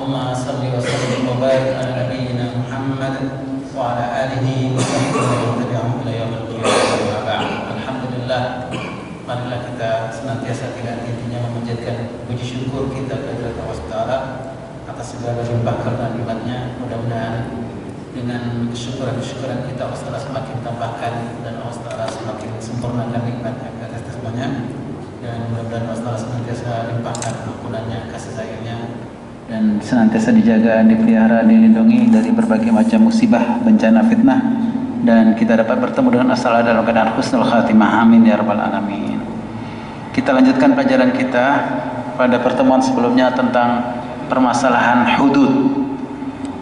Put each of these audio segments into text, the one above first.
Allahumma salli wa sallim wa barik ala nabiyyina Muhammad wa ala alihi wa sahbihi wa tabi'ahum ila yaumil qiyamah. Alhamdulillah, marilah kita senantiasa tidak henti-hentinya memanjatkan puji syukur kita kepada Allah Taala atas segala limpah karena nikmatnya. Mudah-mudahan dengan kesyukuran kita Allah Taala semakin tambahkan dan Allah Taala semakin sempurnakan nikmatnya ke atas semuanya. Dan mudah-mudahan Allah Taala senantiasa limpahkan ampunannya, kasih sayangnya, dan senantiasa dijaga, dipelihara, dilindungi dari berbagai macam musibah, bencana, fitnah, dan kita dapat bertemu dengan as-salah dalam keadaan husnul khatimah. Amin ya rabbal alamin. Kita lanjutkan pelajaran kita pada pertemuan sebelumnya tentang permasalahan hudud,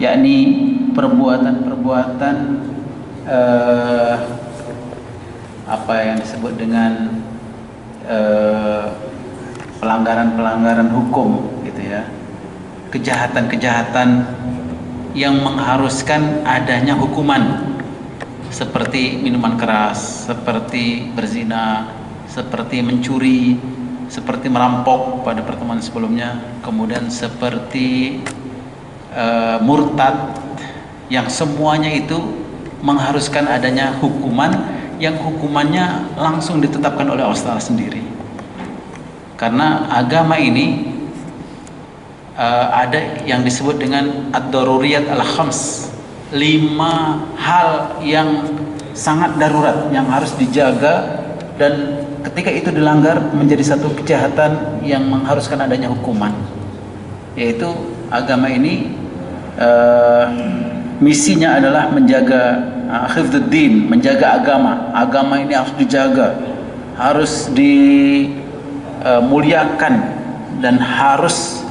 yakni perbuatan-perbuatan apa yang disebut dengan pelanggaran-pelanggaran hukum gitu ya, kejahatan-kejahatan yang mengharuskan adanya hukuman, seperti minuman keras, seperti berzina, seperti mencuri, seperti merampok pada pertemuan sebelumnya, kemudian seperti murtad, yang semuanya itu mengharuskan adanya hukuman yang hukumannya langsung ditetapkan oleh Allah Ta'ala sendiri. Karena agama ini ada yang disebut dengan ad-daruriyat al-khams, 5 hal yang sangat darurat yang harus dijaga, dan ketika itu dilanggar menjadi satu kejahatan yang mengharuskan adanya hukuman. Yaitu agama ini misinya adalah menjaga hifdzuddin, menjaga agama. Agama ini harus dijaga, harus dimuliakan, dan harus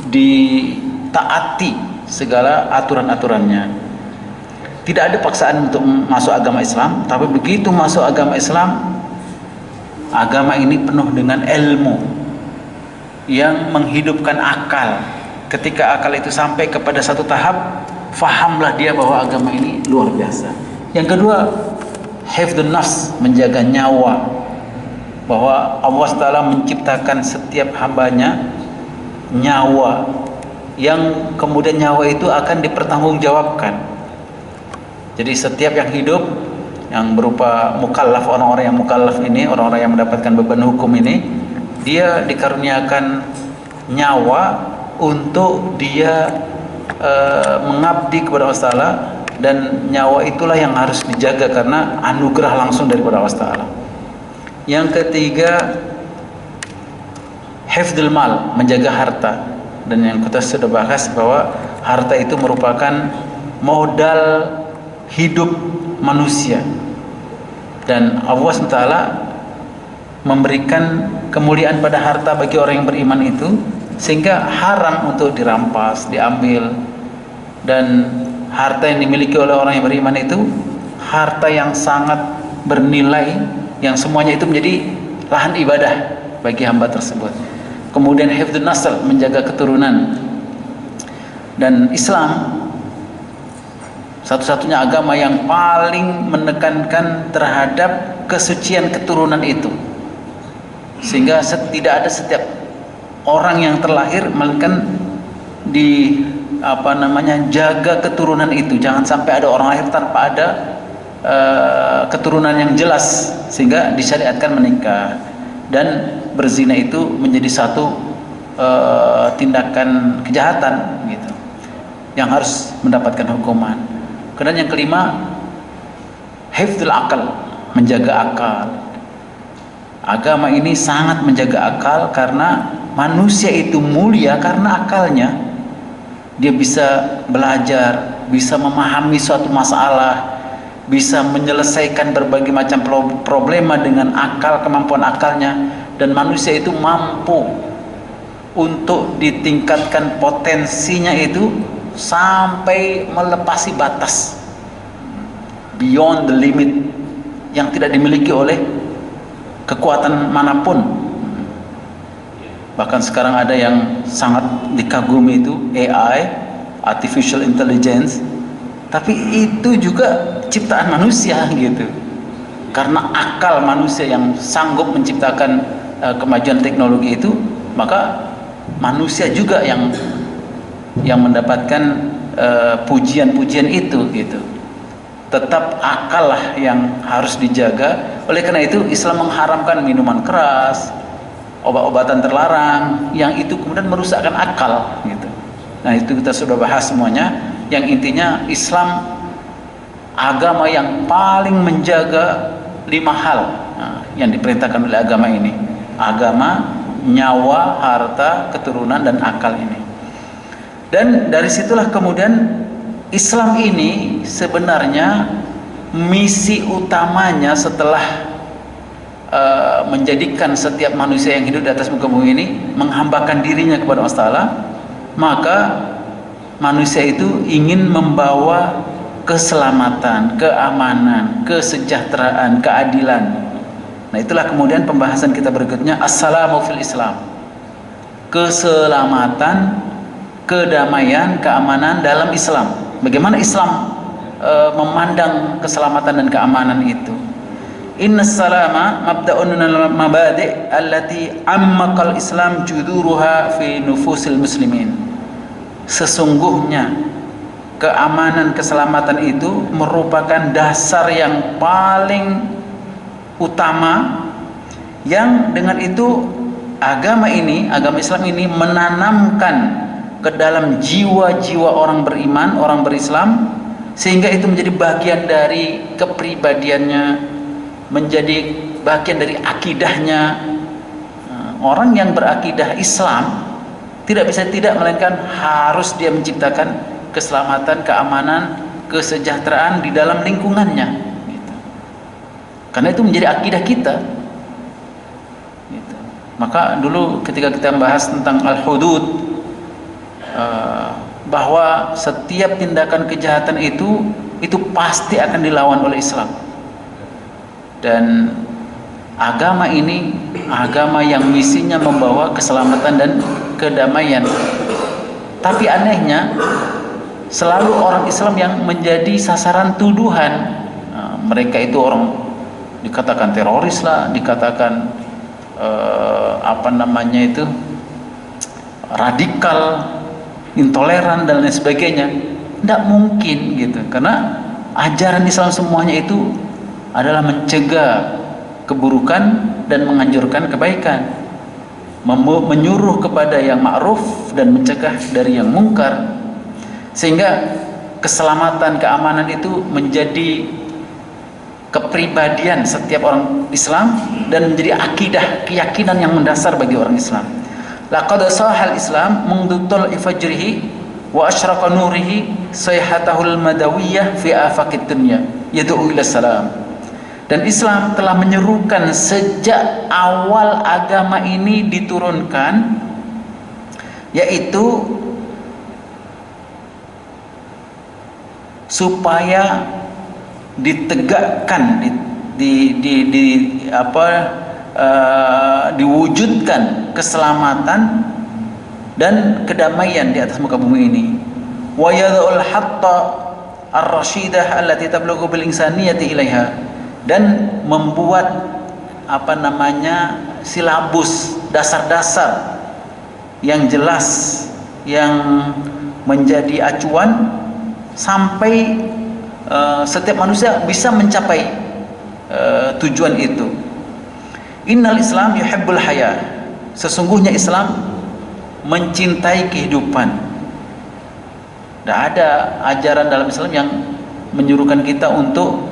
ditaati segala aturan-aturannya. Tidak ada paksaan untuk masuk agama Islam, tapi begitu masuk agama Islam, agama ini penuh dengan ilmu yang menghidupkan akal. Ketika akal itu sampai kepada satu tahap, fahamlah dia bahwa agama ini luar biasa. Yang kedua, hifdzun nafs, menjaga nyawa, bahwa Allah Ta'ala menciptakan setiap hambanya nyawa, yang kemudian nyawa itu akan dipertanggungjawabkan. Jadi setiap yang hidup, yang berupa mukallaf, orang-orang yang mukallaf ini, orang-orang yang mendapatkan beban hukum ini, dia dikaruniakan nyawa untuk dia mengabdi kepada Allah Ta'ala, dan nyawa itulah yang harus dijaga karena anugerah langsung daripada Allah Ta'ala. Yang ketiga, hifdzul mal, menjaga harta. Dan yang kita sudah bahas bahwa harta itu merupakan modal hidup manusia, dan Allah SWT memberikan kemuliaan pada harta bagi orang yang beriman itu, sehingga haram untuk dirampas, diambil. Dan harta yang dimiliki oleh orang yang beriman itu harta yang sangat bernilai, yang semuanya itu menjadi lahan ibadah bagi hamba tersebut. Kemudian hifdzun nasl, menjaga keturunan. Dan Islam satu-satunya agama yang paling menekankan terhadap kesucian keturunan itu, sehingga tidak ada setiap orang yang terlahir melainkan jaga keturunan itu. Jangan sampai ada orang lahir tanpa ada keturunan yang jelas, sehingga disyariatkan menikah. Dan berzina itu menjadi satu tindakan kejahatan gitu, yang harus mendapatkan hukuman. Kemudian yang kelima, hifdzul akal, menjaga akal. Agama ini sangat menjaga akal, karena manusia itu mulia karena akalnya. Dia bisa belajar, bisa memahami suatu masalah, bisa menyelesaikan berbagai macam problema dengan akal, kemampuan akalnya. Dan manusia itu mampu untuk ditingkatkan potensinya itu sampai melepasi batas, beyond the limit, yang tidak dimiliki oleh kekuatan manapun. Bahkan sekarang ada yang sangat dikagumi itu AI, artificial intelligence, tapi itu juga ciptaan manusia gitu. Karena akal manusia yang sanggup menciptakan kemajuan teknologi itu, maka manusia juga yang yang mendapatkan pujian-pujian itu gitu. Tetap akal lah yang harus dijaga. Oleh karena itu Islam mengharamkan minuman keras, obat-obatan terlarang yang itu kemudian merusakkan akal gitu. Nah, itu kita sudah bahas semuanya. Yang intinya Islam agama yang paling menjaga 5 hal yang diperintahkan oleh agama ini. Agama, nyawa, harta, keturunan, dan akal ini. Dan dari situlah kemudian Islam ini sebenarnya misi utamanya setelah menjadikan setiap manusia yang hidup di atas muka bumi ini menghambakan dirinya kepada Allah Ta'ala, maka manusia itu ingin membawa keselamatan, keamanan, kesejahteraan, keadilan. Nah, itulah kemudian pembahasan kita berikutnya, assalamu fil Islam. Keselamatan, kedamaian, keamanan dalam Islam. Bagaimana Islam memandang keselamatan dan keamanan itu? Inna salama mabda'un minal mabadi' allati ammakal Islam juduruha fi nufusil muslimin. Sesungguhnya keamanan, keselamatan itu merupakan dasar yang paling utama, yang dengan itu agama Islam ini menanamkan ke dalam jiwa-jiwa orang beriman, orang berislam, sehingga itu menjadi bagian dari kepribadiannya, menjadi bagian dari akidahnya. Orang yang berakidah Islam tidak bisa tidak, melainkan harus dia menciptakan keselamatan, keamanan, kesejahteraan di dalam lingkungannya gitu. Karena itu menjadi akidah kita gitu. Maka dulu ketika kita membahas tentang al-hudud, bahwa setiap tindakan kejahatan itu pasti akan dilawan oleh Islam. Dan agama ini agama yang misinya membawa keselamatan dan kedamaian. Tapi anehnya selalu orang Islam yang menjadi sasaran tuduhan. Mereka itu orang dikatakan teroris lah, dikatakan radikal, intoleran dan lain sebagainya. Tidak mungkin gitu, karena ajaran Islam semuanya itu adalah mencegah keburukan dan menganjurkan kebaikan, menyuruh kepada yang ma'ruf dan mencegah dari yang mungkar, sehingga keselamatan, keamanan itu menjadi kepribadian setiap orang Islam dan menjadi akidah, keyakinan yang mendasar bagi orang Islam. Laqad sahal Islam mundu tal'i fajrihi wa asyraqa nurihi sayhatahul madawiyah fi afaqid dunya yad'u ila salam. Dan Islam telah menyerukan sejak awal agama ini diturunkan, yaitu supaya ditegakkan, diwujudkan keselamatan dan kedamaian di atas muka bumi ini. Wa yadhul hatta ar-rasyidah allati tablughu bil insaniyati ilaiha, dan membuat silabus, dasar-dasar yang jelas yang menjadi acuan sampai setiap manusia bisa mencapai tujuan itu. Innal Islam yuhibbul haya. Sesungguhnya Islam mencintai kehidupan. Tidak ada ajaran dalam Islam yang menyuruhkan kita untuk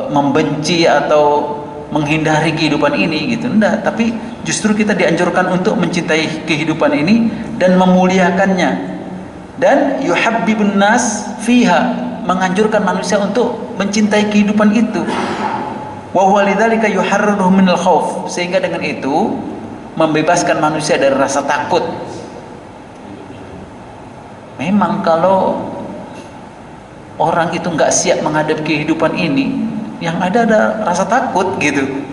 membenci atau menghindari kehidupan ini gitu. Tidak, tapi justru kita dianjurkan untuk mencintai kehidupan ini dan memuliakannya. Dan yuhabbibun nas fiha, menganjurkan manusia untuk mencintai kehidupan itu. Wa huwa lidzalika yuharriruhu minal khauf, sehingga dengan itu membebaskan manusia dari rasa takut. Memang kalau orang itu nggak siap menghadapi kehidupan ini, yang ada rasa takut gitu.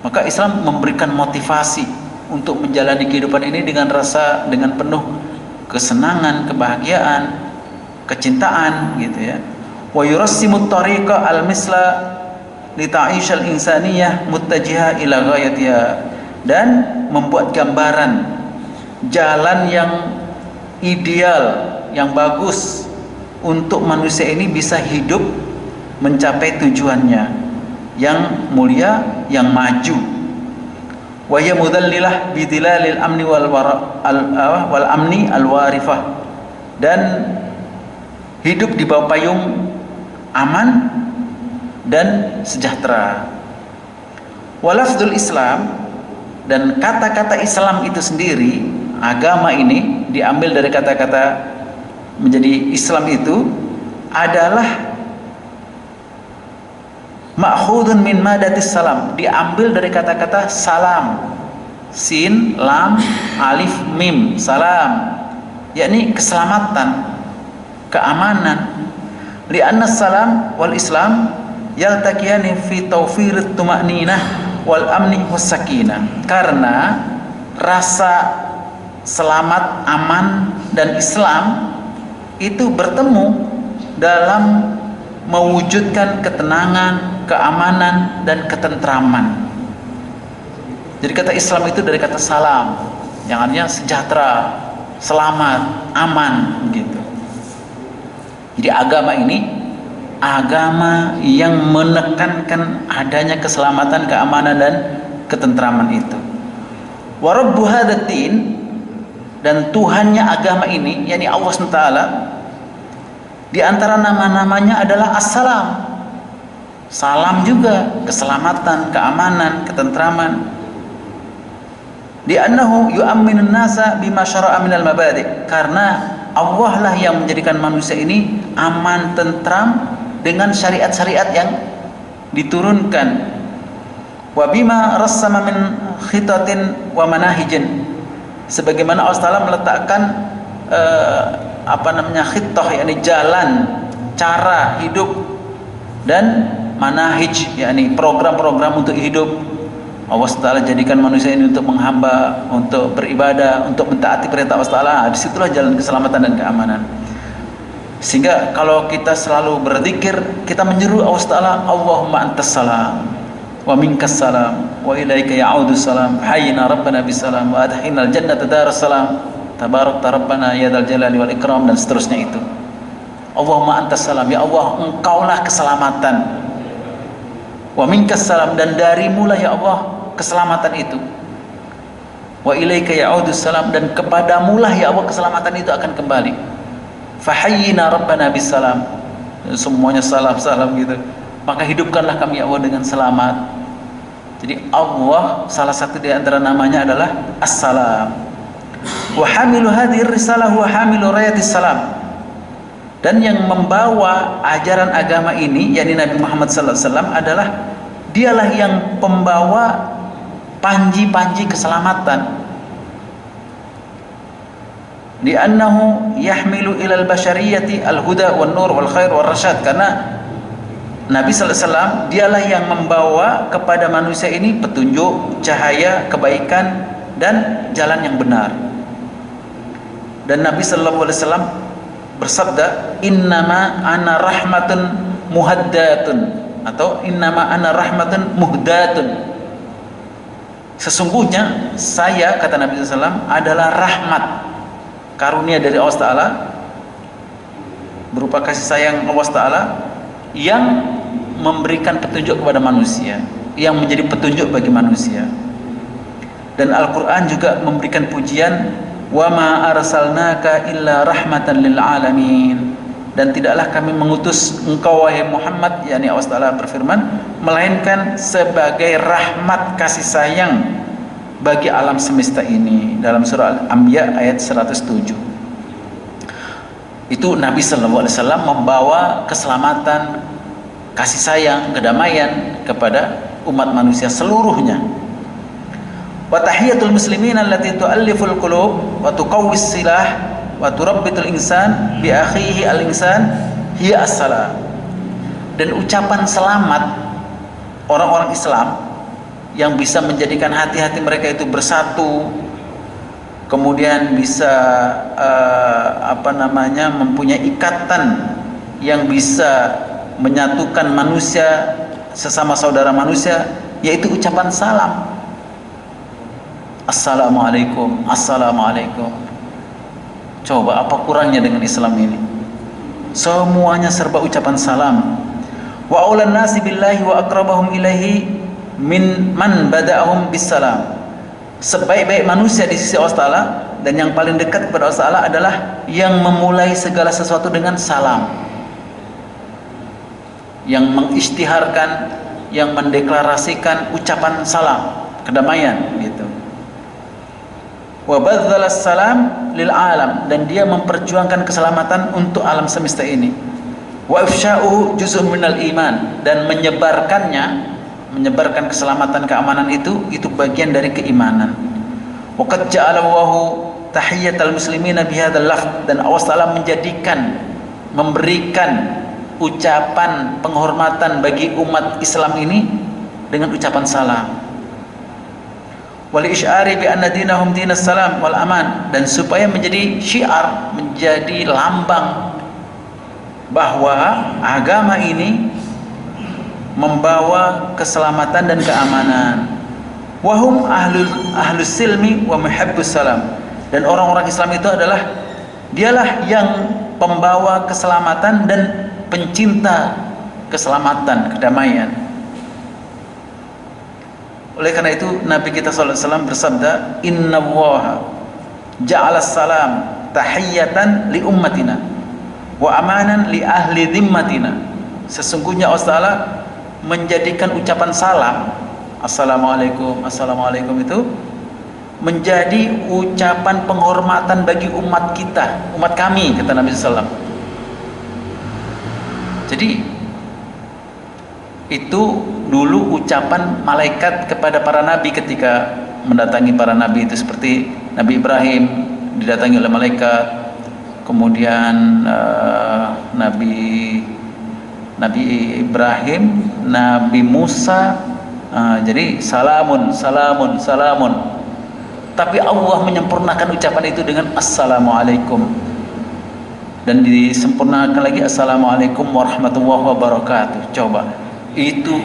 Maka Islam memberikan motivasi untuk menjalani kehidupan ini dengan penuh kesenangan, kebahagiaan, kecintaan gitu ya. Wa yurassimu tariqa al-misla li ta'ishal insaniyah muttajiha ila ghayatiha, dan membuat gambaran jalan yang ideal yang bagus untuk manusia ini bisa hidup mencapai tujuannya yang mulia, yang maju. Wa hiya mudallilah bidilalil amni wal amni al warifah, dan hidup di bawah payung aman dan sejahtera. Walafdul Islam, dan kata-kata Islam itu sendiri, agama ini diambil dari kata-kata, menjadi Islam itu adalah ma'khudun min madatis salam, diambil dari kata-kata salam, sin, lam, alif, mim, salam, yakni keselamatan, keamanan. Li'anna salam wal Islam yaltaqiyani fi tawfirit tuma'ninah wal amni was sakinah, karena rasa selamat, aman dan Islam itu bertemu dalam mewujudkan ketenangan, keamanan dan ketentraman. Jadi kata Islam itu dari kata salam, yang artinya sejahtera, selamat, aman gitu. Jadi agama ini agama yang menekankan adanya keselamatan, keamanan dan ketentraman itu. Wa rabbu hadzal din, dan Tuhannya agama ini, yakni Allah SWT, di antara nama-namanya adalah As-Salam. Salam juga keselamatan, keamanan, ketentraman. Li'annahu yu'amminun nasa bima syara'a minal mabadi', karena Allah lah yang menjadikan manusia ini aman, tentram dengan syariat-syariat yang diturunkan. Wa bima rassama min khitatin wa manahijin, sebagaimana Allah Ta'ala meletakkan khitah, yakni jalan, cara hidup, dan manahij, yakni program-program untuk hidup. Allah Ta'ala jadikan manusia ini untuk menghamba, untuk beribadah, untuk mentaati perintah Allah Ta'ala. Disitulah jalan keselamatan dan keamanan. Sehingga kalau kita selalu berzikir, kita menyeru Allah Ta'ala, Allahumma antas salam wa minkas salam wa ilaika ya'udus salam, hayyina rabbana bisalam wa adhinal jannata daras salam, tabarakta rabbana ya dzal jalali wal ikram, dan seterusnya itu. Allahumma antas salam, ya Allah engkaulah keselamatan, wa minkas salam, dan darimu lah ya Allah keselamatan itu, wa ilaika ya'udus salam, dan kepadamulah ya Allah keselamatan itu akan kembali. Fahayyina rabbana bisalam, semuanya salam-salam gitu. Maka hidupkanlah kami ya Allah dengan selamat. Jadi Allah salah satu di antara namanya adalah As-Salam. Wa hamilu hadhihi risalah wa hamilu rayatis salam, dan yang membawa ajaran agama ini, yakni Nabi Muhammad SAW, adalah dialah yang pembawa panji-panji keselamatan. Li'annahu yahmilu ilal basyariyati al-huda wan nur wal khair wal rasyad, karena Nabi SAW dialah yang membawa kepada manusia ini petunjuk, cahaya, kebaikan dan jalan yang benar. Dan Nabi SAW bersabda, innama ana rahmatun muhaddatun, atau innama ana rahmatun muhdatun, sesungguhnya saya, kata Nabi SAW, adalah rahmat, karunia dari Allah Ta'ala, berupa kasih sayang Allah Ta'ala yang memberikan petunjuk kepada manusia, yang menjadi petunjuk bagi manusia. Dan Al-Quran juga memberikan pujian, wa ma arsalnaka illa rahmatan lil alamin, dan tidaklah kami mengutus engkau wahai Muhammad, yakni Allah Ta'ala berfirman, melainkan sebagai rahmat kasih sayang bagi alam semesta ini, dalam surah Al-Anbiya ayat 107. Itu Nabi SAW membawa keselamatan, kasih sayang, kedamaian kepada umat manusia seluruhnya. Wa tahiyatul muslimin allati tu'alliful qulub wa tuqawwis silah wa turabbitul insan bi akhihi al-insan hiya as-salam. Dan ucapan selamat orang-orang Islam yang bisa menjadikan hati-hati mereka itu bersatu, kemudian bisa mempunyai ikatan yang bisa menyatukan manusia sesama saudara manusia, yaitu ucapan salam. Assalamualaikum, assalamualaikum. Coba apa kurangnya dengan Islam ini? Semuanya serba ucapan salam. Wa aulan nasi billahi wa aqrabahum ilaihi min man bada'ahum bisalam. Sebaik-baik manusia di sisi Allah Ta'ala dan yang paling dekat kepada Allah Ta'ala adalah yang memulai segala sesuatu dengan salam, yang mengisytiharkan, yang mendeklarasikan ucapan salam, kedamaian gitu. Wa badzalas salam lil alam, dan dia memperjuangkan keselamatan untuk alam semesta ini. Wa ifsya'uhu juz'un minal iman, dan menyebarkan keselamatan, keamanan itu bagian dari keimanan. Wa qad ja'alallahu tahiyyatal muslimina bihadzal lafz, dan Allah Ta'ala memberikan ucapan penghormatan bagi umat Islam ini dengan ucapan salam. Wal isy'ari bi anna dinahum dinas salam wal aman, dan supaya menjadi syiar, menjadi lambang bahwa agama ini membawa keselamatan dan keamanan. Wahum ahlus silmi wa muhibbus salam, dan orang-orang Islam itu dialah yang pembawa keselamatan dan pencinta keselamatan, kedamaian. Oleh karena itu Nabi kita sallallahu alaihi wasallam bersabda, innallaha ja'ala salam tahiyyatan li ummatina wa amanan li ahli dhimmatina. Sesungguhnya Allah Ta'ala menjadikan ucapan salam, assalamualaikum, assalamualaikum, itu menjadi ucapan penghormatan bagi umat kita, umat kami, kata Nabi sallallahu alaihi wasallam. Jadi itu dulu ucapan malaikat kepada para nabi ketika mendatangi para nabi itu, seperti Nabi Ibrahim didatangi oleh malaikat, kemudian Nabi Ibrahim, Nabi Musa, jadi salamun, salamun, salamun. Tapi Allah menyempurnakan ucapan itu dengan assalamualaikum, dan disempurnakan lagi assalamualaikum warahmatullahi wabarakatuh. Coba, itu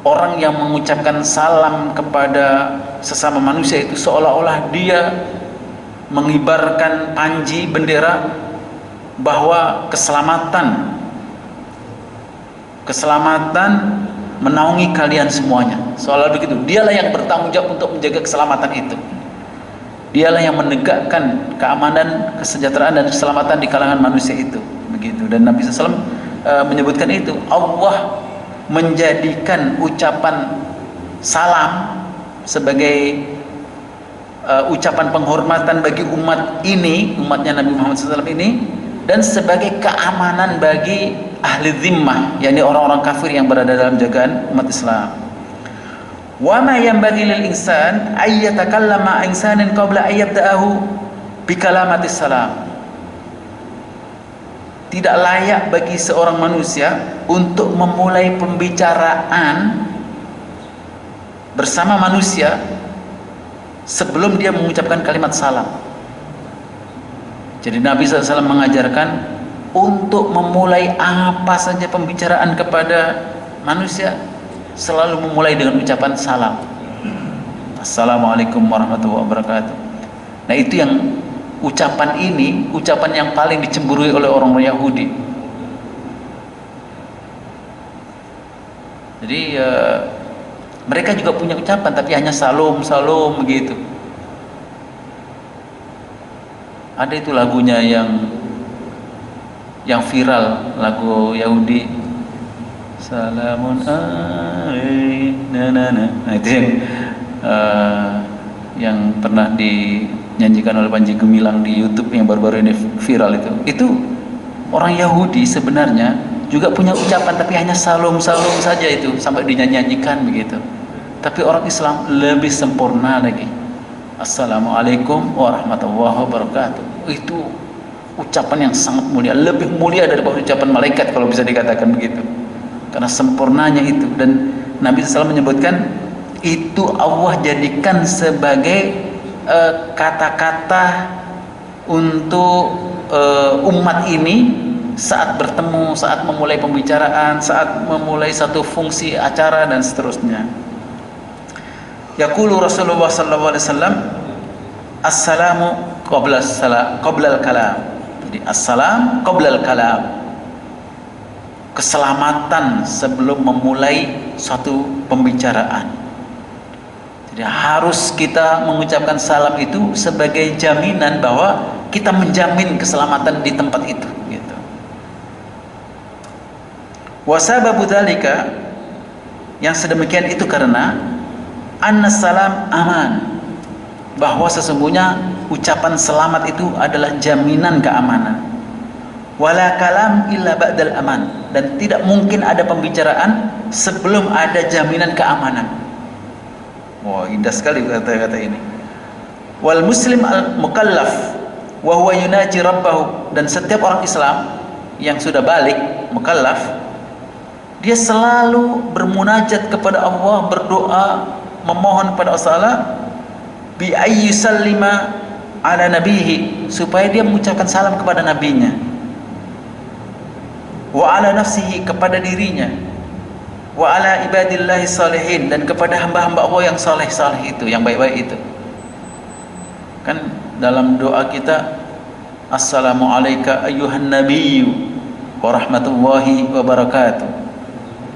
orang yang mengucapkan salam kepada sesama manusia itu seolah-olah dia mengibarkan panji bendera bahwa keselamatan menaungi kalian semuanya, seolah begitu. Dialah yang bertanggung jawab untuk menjaga keselamatan itu. Dialah yang menegakkan keamanan, kesejahteraan dan keselamatan di kalangan manusia itu, begitu. Dan Nabi SAW menyebutkan itu, Allah menjadikan ucapan salam sebagai ucapan penghormatan bagi umat ini, umatnya Nabi Muhammad SAW ini, dan sebagai keamanan bagi ahli zimmah, yakni orang-orang kafir yang berada dalam jagaan umat Islam. Wa ma yanbaghi lil insan ay yatakallama insanin qabla ay yabda'ahu bi kalamatis salam. Tidak layak bagi seorang manusia untuk memulai pembicaraan bersama manusia sebelum dia mengucapkan kalimat salam. Jadi Nabi SAW mengajarkan untuk memulai apa saja pembicaraan kepada manusia selalu memulai dengan ucapan salam. Assalamualaikum warahmatullahi wabarakatuh. Nah, itu yang ucapan ini, ucapan yang paling dicemburui oleh orang Yahudi. Jadi mereka juga punya ucapan, tapi hanya salom begitu. Ada itu lagunya yang viral, lagu Yahudi, salamun na. Nah, itu yang pernah dinyanyikan oleh Panji Gumilang di YouTube yang baru-baru ini viral itu. Itu orang Yahudi sebenarnya juga punya ucapan, tapi hanya salom saja itu, sampai dinyanyikan begitu. Tapi orang Islam lebih sempurna lagi. Assalamualaikum warahmatullahi wabarakatuh. Itu ucapan yang sangat mulia, lebih mulia daripada ucapan malaikat kalau bisa dikatakan begitu, karena sempurnanya itu. Dan Nabi SAW menyebutkan itu Allah jadikan sebagai kata-kata untuk umat ini saat bertemu, saat memulai pembicaraan, saat memulai satu fungsi acara dan seterusnya. Yaqulu Rasulullah sallallahu alaihi wasallam, Assalamu qabla salam qabla kalam. Jadi assalam qabla kalam. Keselamatan sebelum memulai suatu pembicaraan. Jadi harus kita mengucapkan salam itu sebagai jaminan bahwa kita menjamin keselamatan di tempat itu, gitu. Wa sababu dzalika, yang sedemikian itu karena anna salam aman, bahwa sesungguhnya ucapan selamat itu adalah jaminan keamanan. Wala kalam illa ba'dal aman, dan tidak mungkin ada pembicaraan sebelum ada jaminan keamanan. Wah, indah sekali kata-kata ini. Wal muslim al mukallaf wa huwa yunaji rabbahu, dan setiap orang Islam yang sudah balik mukallaf, dia selalu bermunajat kepada Allah, berdoa, memohon kepada Allah bi ayyusallima ala nabihi, supaya dia mengucapkan salam kepada nabinya, wa ala nafsihi, kepada dirinya, wa ala ibadillahi salihin, dan kepada hamba-hamba Allah yang saleh-saleh itu, yang baik-baik itu. Kan dalam doa kita, assalamu alayka ayyuhan nabiyyu wa rahmatullahi wa barakatuh,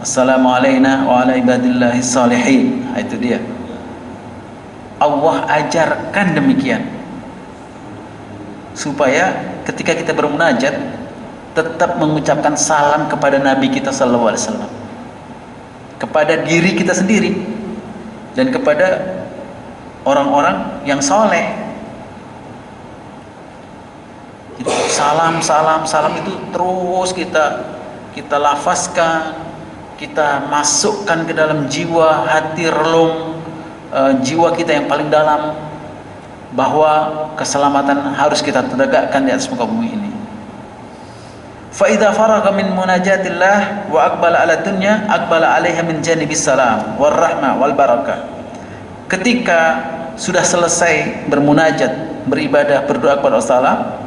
assalamu alayna wa ala ibadillahi salihin. Itu dia. Allah ajarkan demikian, supaya ketika kita bermunajat tetap mengucapkan salam kepada Nabi kita sallallahu alaihi wasallam, kepada diri kita sendiri, dan kepada orang-orang yang soleh. Jadi salam itu terus kita lafazkan, kita masukkan ke dalam jiwa, hati relung, jiwa kita yang paling dalam, bahwa keselamatan harus kita tegakkan di atas muka bumi ini. Fa idza faraga min munajatillah wa aqbala ala dunya aqbala alaiha min janibis salam war rahmah wal barakah. Ketika sudah selesai bermunajat, beribadah, berdoa kepada Allah,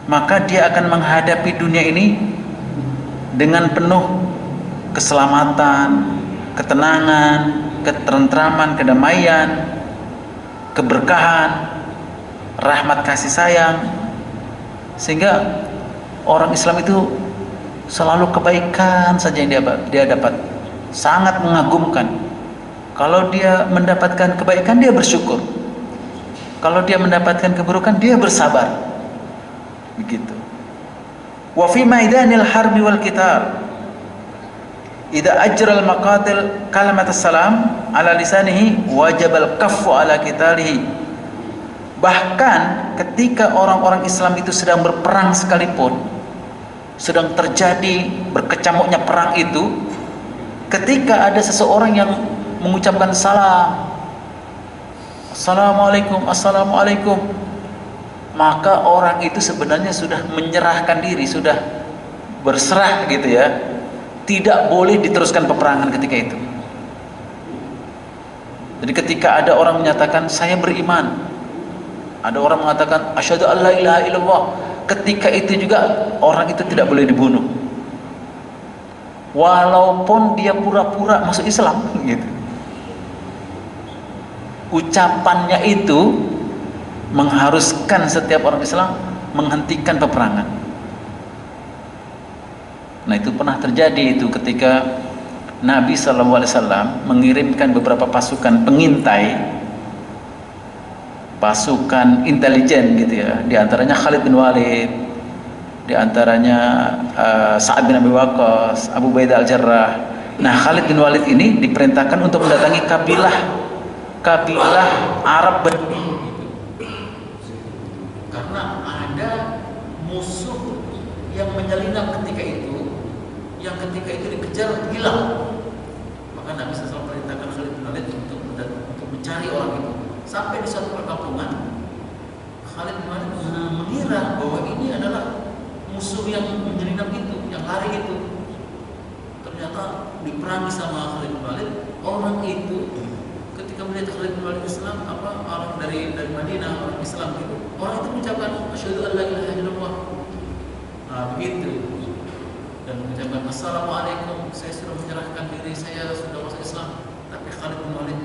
maka dia akan menghadapi dunia ini dengan penuh keselamatan, ketenangan, ketentraman, kedamaian, keberkahan, rahmat kasih sayang, sehingga orang Islam itu selalu kebaikan saja yang dia dapat. Sangat mengagumkan. Kalau dia mendapatkan kebaikan, dia bersyukur. Kalau dia mendapatkan keburukan, dia bersabar. Begitu. Wa fi maidanil harbi wal qital, idza ajral maqatil kalimat assalam ala lisanihi wajibal kaffu ala qitalihi. Bahkan ketika orang-orang Islam itu sedang berperang sekalipun, sedang terjadi berkecamuknya perang itu, ketika ada seseorang yang mengucapkan salam, assalamualaikum, assalamualaikum, maka orang itu sebenarnya sudah menyerahkan diri, sudah berserah gitu ya. Tidak boleh diteruskan peperangan ketika itu. Jadi ketika ada orang menyatakan saya beriman, ada orang mengatakan asyhadu an la ilaha illallah, ketika itu juga orang itu tidak boleh dibunuh, walaupun dia pura-pura masuk Islam gitu. Ucapannya itu mengharuskan setiap orang Islam menghentikan peperangan. Nah, itu pernah terjadi itu ketika Nabi SAW mengirimkan beberapa pasukan pengintai, pasukan intelijen gitu ya, di antaranya Khalid bin Walid, di antaranya Sa'ad bin Abi Waqqas, Abu Ubaidah al-Jarrah. Nah, Khalid bin Walid ini diperintahkan untuk mendatangi kabilah Arab karena ada musuh yang menyelinap ketika itu, yang ketika itu dikejar hilang. Maka Nabi SAW perintahkan Khalid bin Walid untuk mencari orang itu. Sampai di suatu perkampungan, Khalid bin Walid mengira bahwa ini adalah musuh yang menyelinap itu, yang lari itu. Ternyata diperangi sama Khalid bin Walid. Orang itu ketika melihat Khalid bin Walid Islam, orang dari Madinah, orang Islam gitu, orang itu mengucapkan asyhadu an la ilaha illallah. Nah, begitu. Dan mengucapkan assalamualaikum, saya sudah menyerahkan diri, saya sudah masuk Islam. Tapi Khalid bin Walid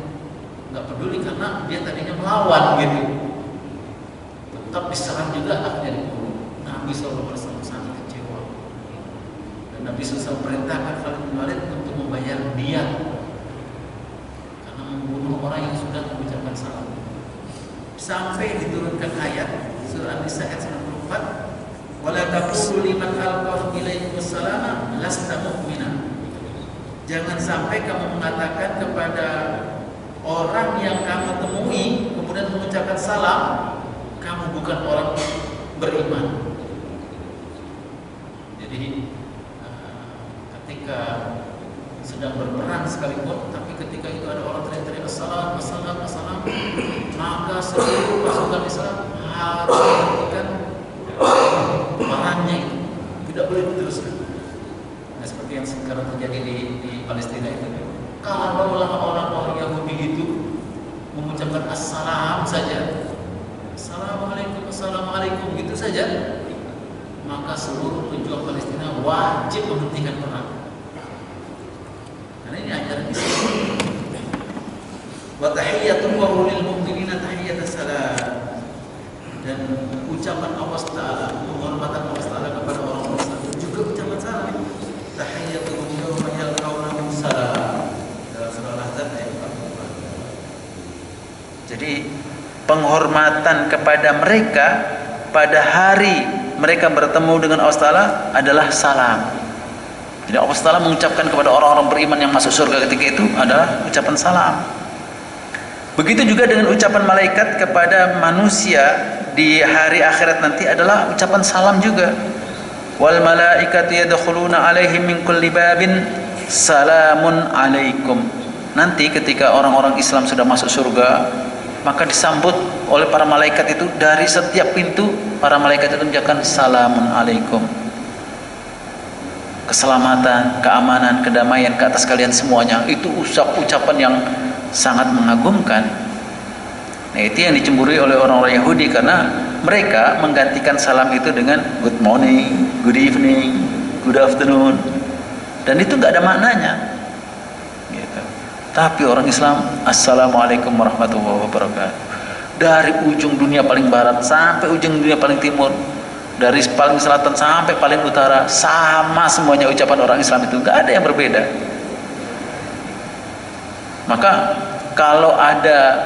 nggak peduli karena dia tadinya melawan gitu. tetap diserang juga haknya dibunuh. Nabi SAW sangat kecewa. Dan Nabi SAW perintahkan Khalid bin Walid untuk membayar diat karena membunuh orang yang sudah mengucapkan salam. Sampai diturunkan ayat surah An-Nisa ayat 94, wala taqulu liman alqa ilaikum assalama lasta mu'mina. Jangan sampai kamu mengatakan kepada orang yang kamu temui kemudian mengucapkan salam, kamu bukan orang beriman. Jadi ketika sedang berperang sekalipun, tapi ketika itu ada orang teriak-teriak assalam, assalam, assalam, maka seluruh pasukan Islam harus menghentikan perangnya itu, tidak boleh diteruskan. Nah, seperti yang sekarang terjadi di Palestina itu. Kalaulah orang-orang Yahudi itu mengucapkan assalam saja, assalamualaikum, assalamualaikum gitu saja, maka seluruh pejuang Palestina wajib menghentikan perang. Karena ini ajaran Islam. Wa tahiyyatullahi lil mu'minina tahiyyatan salam. Dan ucapan Allah Ta'ala, penghormatan Allah Ta'ala kepada orang Islam juga ucapan salam. Tahiyyatuhum yawma yalqawnahu salam. Dalam surah Al-Ahzab ayat 44. Jadi penghormatan kepada mereka pada hari mereka bertemu dengan Allah Ta'ala adalah salam. Jadi Allah Ta'ala mengucapkan kepada orang-orang beriman yang masuk surga ketika itu adalah ucapan salam. Begitu juga dengan ucapan malaikat kepada manusia di hari akhirat nanti adalah ucapan salam juga. Wal malaikatu yadkhuluna alaihim min kulli babin salamun alaikum. Nanti ketika orang-orang Islam sudah masuk surga, maka disambut oleh para malaikat itu dari setiap pintu. Para malaikat itu mengucapkan salamun alaikum. Keselamatan, keamanan, kedamaian ke atas kalian semuanya. Itu ucapan yang sangat mengagumkan. Nah, itu yang dicemburui oleh orang-orang Yahudi karena mereka menggantikan salam itu dengan good morning, good evening, good afternoon, dan itu nggak ada maknanya. Gitu. Tapi orang Islam, assalamualaikum warahmatullahi wabarakatuh. Dari ujung dunia paling barat sampai ujung dunia paling timur, dari paling selatan sampai paling utara, sama semuanya ucapan orang Islam itu, nggak ada yang berbeda. Maka kalau ada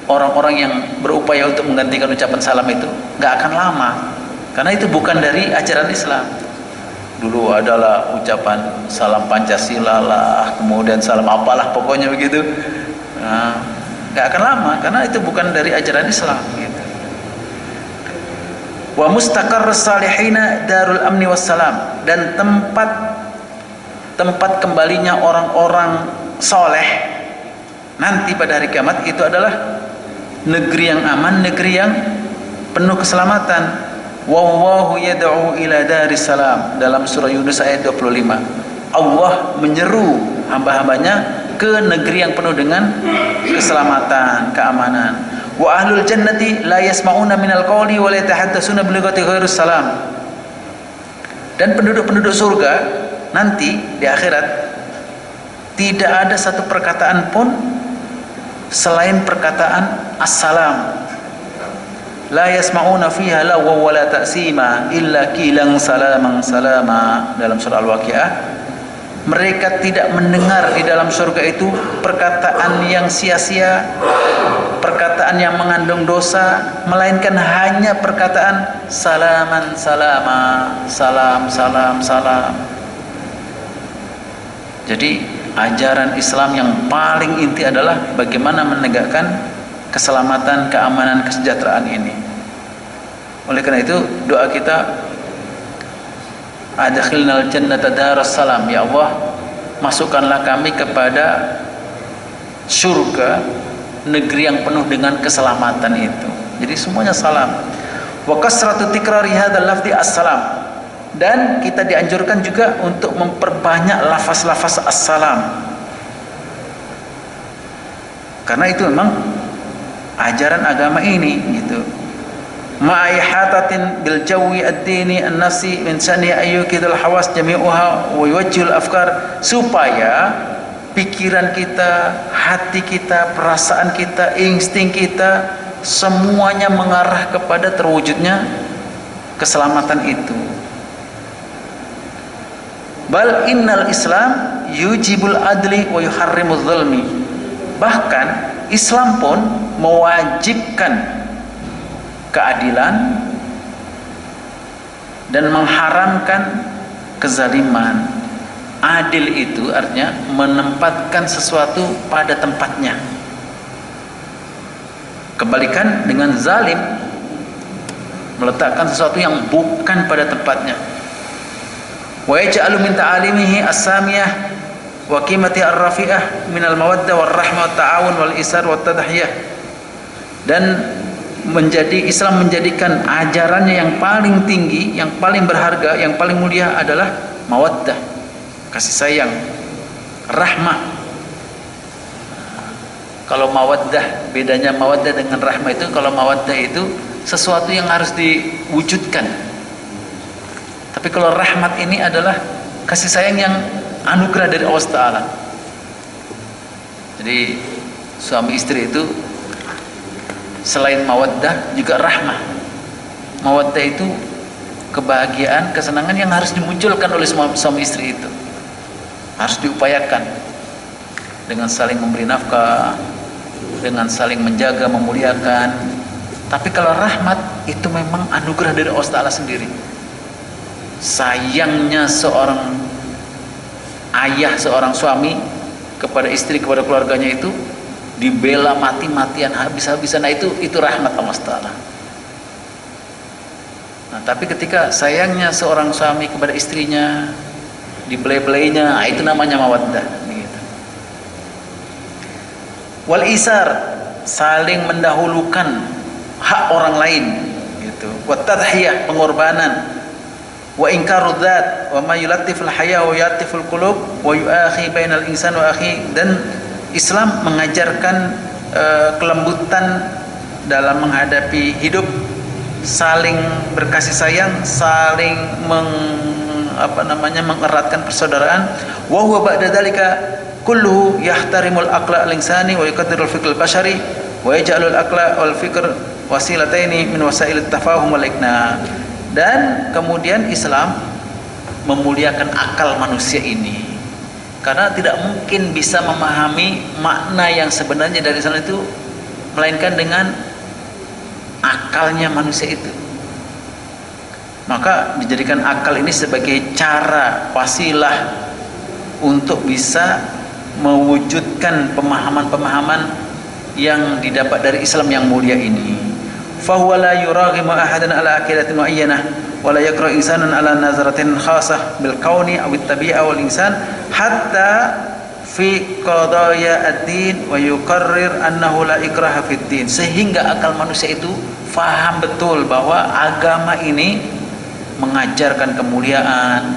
orang-orang yang berupaya untuk menggantikan ucapan salam itu, nggak akan lama, karena itu bukan dari ajaran Islam. Dulu adalah ucapan salam Pancasila lah, kemudian salam apalah pokoknya begitu. Nah, nggak akan lama, karena itu bukan dari ajaran Islam. Gitu. Wa mustaqarr salihina darul amni wassalam, dan tempat kembalinya orang-orang soleh nanti pada hari kiamat itu adalah negeri yang aman, negeri yang penuh keselamatan. Wallahu yad'u ila daris salam, dalam surah Yunus ayat 25. Allah menyeru hamba-hambanya ke negeri yang penuh dengan keselamatan, keamanan. Wa ahlul jannati la yasma'una minal qawli wa la yatahaddatsuna bil lughati ghairus salam. Dan penduduk-penduduk surga nanti di akhirat tidak ada satu perkataan pun selain perkataan assalam. La yasma'una fiha lawa wa la ta'sima illa qilan salaman salama, dalam surah Al-Waqiah. Mereka tidak mendengar di dalam surga itu perkataan yang sia-sia, perkataan yang mengandung dosa, melainkan hanya perkataan salaman salama, salam salam salam. Jadi ajaran Islam yang paling inti adalah bagaimana menegakkan keselamatan, keamanan, kesejahteraan ini. Oleh karena itu doa kita, adkhilnal jannata daras salam, ya Allah masukkanlah kami kepada surga, negeri yang penuh dengan keselamatan itu. Jadi semuanya salam. Wa kasratu tikrari hadzal lafzi assalam, dan kita dianjurkan juga untuk memperbanyak lafaz-lafaz assalam, karena itu memang ajaran agama ini gitu. Ma'ihatatin bil jawi ad-dini an-nafsi min sani ayyukidul hawas jami'uha wa yuwajjihul afkar, supaya pikiran kita, hati kita, perasaan kita, insting kita semuanya mengarah kepada terwujudnya keselamatan itu. Bal innal Islam yujibul adli wa yuharrimuz zulmi. Bahkan Islam pun mewajibkan keadilan dan mengharamkan kezaliman. Adil itu artinya menempatkan sesuatu pada tempatnya. Kebalikan dengan zalim, meletakkan sesuatu yang bukan pada tempatnya. Wa yaj'alu min ta'alimihi as-samiyah wa qimati ar-rafi'ah min al-mawaddah war-rahmah wat-ta'awun wal-isar wat-tadhiyah. Dan Islam menjadikan ajarannya yang paling tinggi, yang paling berharga, yang paling mulia adalah mawaddah, kasih sayang, rahmah. Kalau mawaddah, bedanya mawaddah dengan rahmah itu, kalau mawaddah itu sesuatu yang harus diwujudkan. Tapi kalau rahmat ini adalah kasih sayang yang anugerah dari Allah Ta'ala. Jadi suami istri itu selain mawaddah juga rahmah. Mawaddah itu kebahagiaan, kesenangan yang harus dimunculkan oleh suami istri itu. Harus diupayakan dengan saling memberi nafkah, dengan saling menjaga, memuliakan. Tapi kalau rahmat itu memang anugerah dari Allah Ta'ala sendiri. Sayangnya seorang ayah, seorang suami kepada istri, kepada keluarganya itu dibela mati-matian, habis-habisan. Nah itu rahmat Allah Ta'ala. Nah tapi ketika sayangnya seorang suami kepada istrinya, dibelai-belainya, nah, itu namanya mawaddah gitu. Wal isar, saling mendahulukan hak orang lain gitu. Wat tadhiyah, pengorbanan. Wa inkaru dzat wa ma yulatiful haya wa yatiful qulub wa yuakhi bainal insan wa akhi. Dan Islam mengajarkan kelembutan dalam menghadapi hidup, saling berkasih sayang, saling mengeratkan persaudaraan. Wa huwa ba'da dzalika kulluhu yahtarimul aqla al-insani wa yuqaddirul fikr al-bashari wa yaj'alul aqla wal fikr wasilataini min wasailit tafahum wal iqna. Dan kemudian Islam memuliakan akal manusia ini, karena tidak mungkin bisa memahami makna yang sebenarnya dari sana itu melainkan dengan akalnya manusia itu. Maka dijadikan akal ini sebagai cara, wasilah untuk bisa mewujudkan pemahaman-pemahaman yang didapat dari Islam yang mulia ini. Fahuwa la yuraghimu ahadan ala aqidatin mu'ayyanah wa la yaqra insanan ala nazaratin khasah bil kauni aw at-tabi'a wal insan hatta fi qadaya ad-din wa yuqarrir annahu la ikraha fid din. Sehingga akal manusia itu faham betul bahwa agama ini mengajarkan kemuliaan,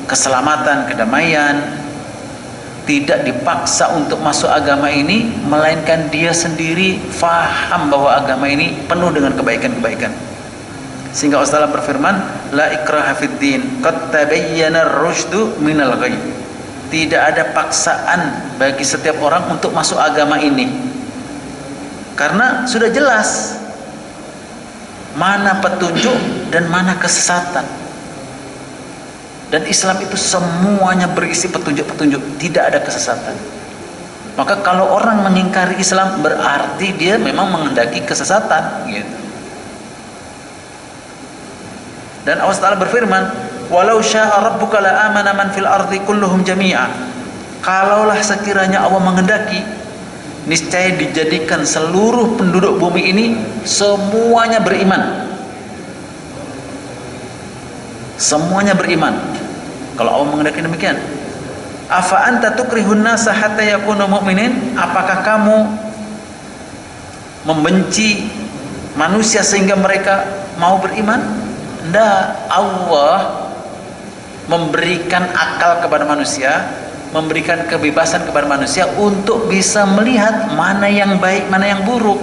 keselamatan, kedamaian. Tidak dipaksa untuk masuk agama ini, melainkan dia sendiri faham bahwa agama ini penuh dengan kebaikan-kebaikan. Sehingga Allah Ta'ala berfirman, la ikraha fid din, qad tabayyana ar-rusydu minal ghayy. Tidak ada paksaan bagi setiap orang untuk masuk agama ini, karena sudah jelas mana petunjuk dan mana kesesatan. Dan Islam itu semuanya berisi petunjuk-petunjuk, tidak ada kesesatan. Maka kalau orang mengingkari Islam berarti dia memang menghendaki kesesatan gitu. Dan Allah Ta'ala berfirman, walau syaa rabbuka la amana man fil ardi kulluhum jami'a. Kalaulah sekiranya Allah menghendaki, niscaya dijadikan seluruh penduduk bumi ini semuanya beriman. Semuanya beriman. Kalau Allah menghendaki demikian. Afa anta tukrihun nasa hatta yakunu mu'minin? Apakah kamu membenci manusia sehingga mereka mau beriman? Tidak. Allah memberikan akal kepada manusia, memberikan kebebasan kepada manusia untuk bisa melihat mana yang baik, mana yang buruk.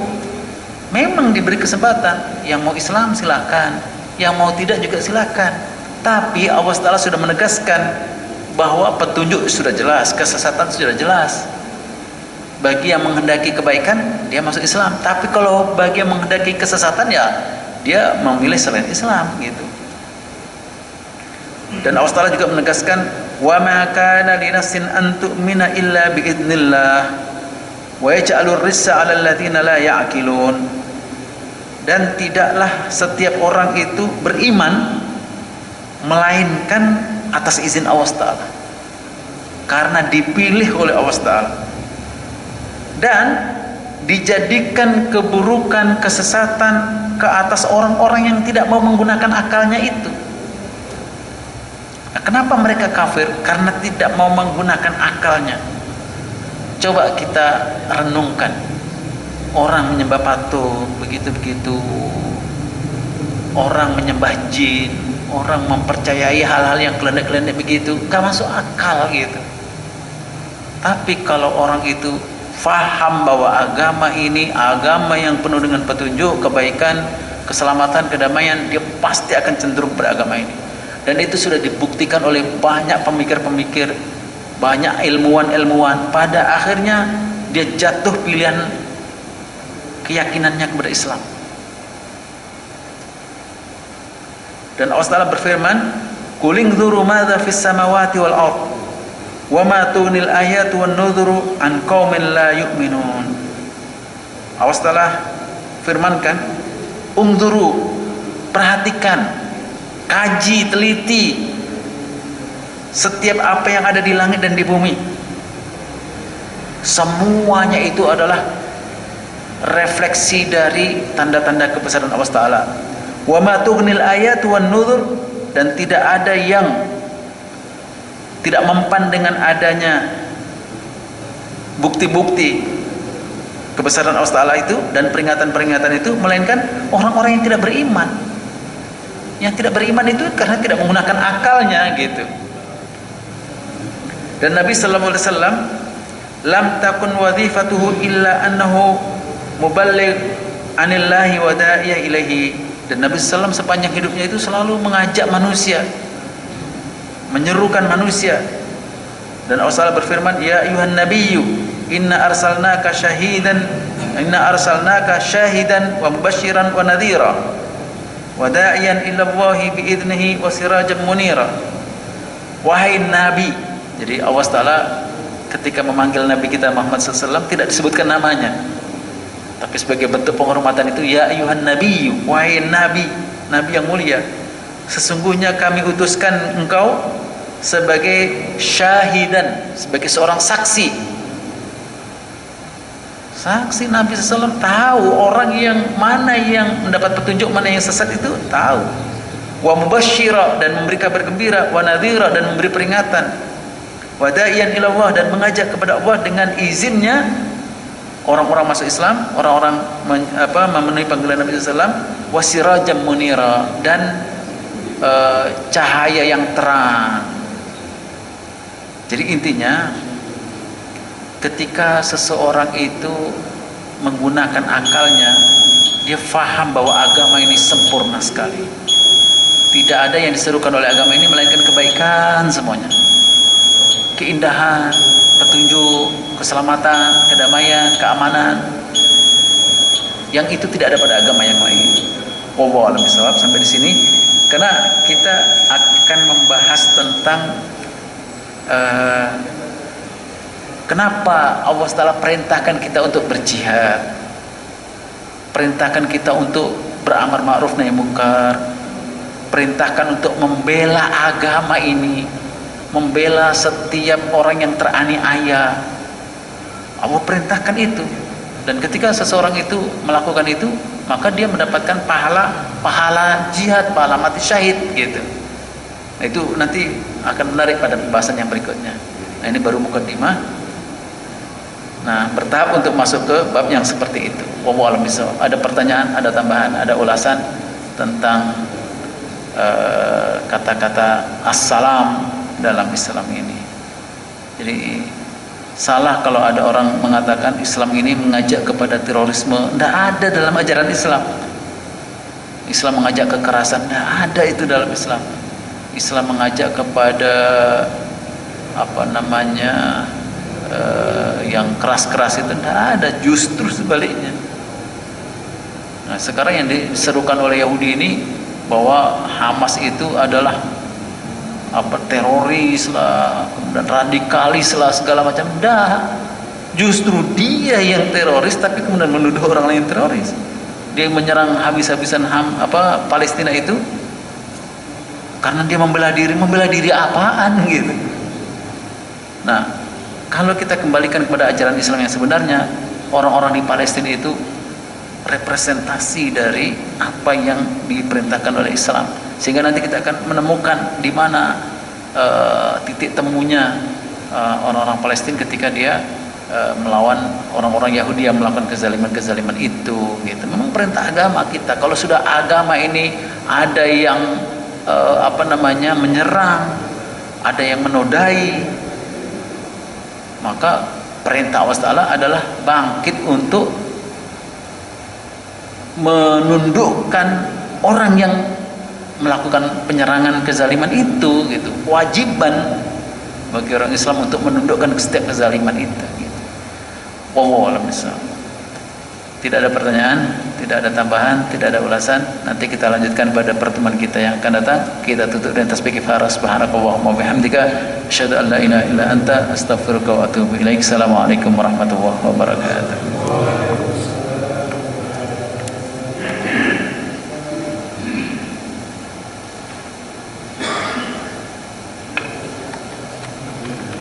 Memang diberi kesempatan, yang mau Islam silakan, yang mau tidak juga silakan. Tapi Allah Ta'ala sudah menegaskan bahwa petunjuk sudah jelas, kesesatan sudah jelas. Bagi yang menghendaki kebaikan, dia masuk Islam. Tapi kalau bagi yang menghendaki kesesatan, ya dia memilih selain Islam gitu. Dan Allah Ta'ala juga menegaskan, wa ma kana li nafsin an tu'mina illa bi idznillah wa yaj'alur rissa 'alal ladzina la ya'qilun. Dan tidaklah setiap orang itu beriman melainkan atas izin Allah Ta'ala, karena dipilih oleh Allah Ta'ala, dan dijadikan keburukan, kesesatan ke atas orang-orang yang tidak mau menggunakan akalnya itu. Nah, kenapa mereka kafir? Karena tidak mau menggunakan akalnya. Coba kita renungkan, orang menyembah patung begitu-begitu, orang menyembah jin, orang mempercayai hal-hal yang kelendek-kelendek begitu, gak masuk akal gitu. Tapi kalau orang itu faham bahwa agama ini agama yang penuh dengan petunjuk, kebaikan, keselamatan, kedamaian, dia pasti akan cenderung beragama ini. Dan itu sudah dibuktikan oleh banyak pemikir-pemikir, banyak ilmuwan-ilmuwan. Pada akhirnya dia jatuh pilihan keyakinannya kepada Islam. Dan Allah Ta'ala berfirman, qul inzuru madza fis samawati wal ardh wa ma tughnil ayatu wan nudhuru an qaumin la yu'minun. Allah Ta'ala firmankan, unzuru, perhatikan, kaji, teliti setiap apa yang ada di langit dan di bumi. Semuanya itu adalah refleksi dari tanda-tanda kebesaran Allah Ta'ala. Wa ma tughnil ayatu wan nudhur, dan tidak ada yang tidak mempan dengan adanya bukti-bukti kebesaran Allah Ta'ala itu dan peringatan-peringatan itu, melainkan orang-orang yang tidak beriman. Yang tidak beriman itu karena tidak menggunakan akalnya gitu. Dan Nabi sallallahu alaihi wasallam, lam takun wadhifatuhu illa annahu muballigh anillahi wa da'iya ilaihi. Dan Nabi sallallahu alaihi wasallam sepanjang hidupnya itu selalu mengajak manusia, menyerukan manusia. Dan Allah Ta'ala berfirman, ya ayuhan nabiyyu inna arsalnaka syahidan wa mubasyiran wa nadhira wa da'iyan ila Allahi biidnihi wa sirajan munira. Wahai Nabi. Jadi Allah Ta'ala ketika memanggil Nabi kita Muhammad SAW tidak disebutkan namanya, tapi sebagai bentuk penghormatan itu, ya ayuhan nabiyyu, wahai Nabi, Nabi yang mulia, sesungguhnya kami utuskan engkau sebagai syahidan, sebagai seorang saksi. Saksi. Nabi SAW tahu orang yang mana yang mendapat petunjuk, mana yang sesat, itu tahu. Wa mubasysyira, dan memberi kabar gembira, wa nadhira, dan memberi peringatan, wa da'iyan ila Allah, dan mengajak kepada Allah dengan izinnya orang-orang masuk Islam, orang-orang memenuhi panggilan Nabi SAW, wa sirajan munira, dan cahaya yang terang. Jadi intinya, ketika seseorang itu menggunakan akalnya, dia faham bahwa agama ini sempurna sekali. Tidak ada yang diserukan oleh agama ini melainkan kebaikan semuanya. Keindahan, petunjuk, keselamatan, kedamaian, keamanan. Yang itu tidak ada pada agama yang lain. Wallahu a'lam bishawab. Sampai di sini karena kita akan membahas tentang kenapa Allah Ta'ala perintahkan kita untuk berjihad, perintahkan kita untuk beramar ma'ruf nahi munkar, perintahkan untuk membela agama ini, membela setiap orang yang teraniaya. Allah perintahkan itu. Dan ketika seseorang itu melakukan itu, maka dia mendapatkan pahala jihad, pahala mati syahid gitu. Nah, itu nanti akan menarik pada pembahasan yang berikutnya. Nah, ini baru mukaddimah. Nah, bertahap untuk masuk ke bab yang seperti itu. Wallahu a'lam bishawab. Ada pertanyaan, ada tambahan, ada ulasan tentang kata-kata assalam dalam Islam ini. Jadi salah kalau ada orang mengatakan Islam ini mengajak kepada terorisme. Tidak ada dalam ajaran Islam. Islam mengajak kekerasan, tidak ada itu dalam Islam. Islam mengajak kepada yang keras-keras itu tidak ada, justru sebaliknya. Nah, sekarang yang diserukan oleh Yahudi ini bahwa Hamas itu adalah teroris lah, kemudian radikalis lah, segala macam. Dah, justru dia yang teroris, tapi kemudian menuduh orang lain teroris. Dia menyerang habis-habisan Palestina itu karena dia membela diri apaan gitu. Nah, kalau kita kembalikan kepada ajaran Islam yang sebenarnya, orang-orang di Palestina itu representasi dari apa yang diperintahkan oleh Islam, sehingga nanti kita akan menemukan di mana titik temunya orang-orang Palestina ketika dia melawan orang-orang Yahudi yang melakukan kezaliman-kezaliman itu gitu. Memang perintah agama kita, kalau sudah agama ini ada yang menyerang, ada yang menodai, maka perintah Allah Ta'ala adalah bangkit untuk menundukkan orang yang melakukan penyerangan kezaliman itu gitu. Kewajiban bagi orang Islam untuk menundukkan setiap kezaliman itu gitu. Wallahu a'lam bishawab. Tidak ada pertanyaan, tidak ada tambahan, tidak ada ulasan. Nanti kita lanjutkan pada pertemuan kita yang akan datang. Kita tutup dengan tasbih kifarah. Subhanakallahumma bihamdika asyhadu an la ilaha illa anta astaghfiruka wa atubu ilaik. Assalamualaikum warahmatullahi wabarakatuh.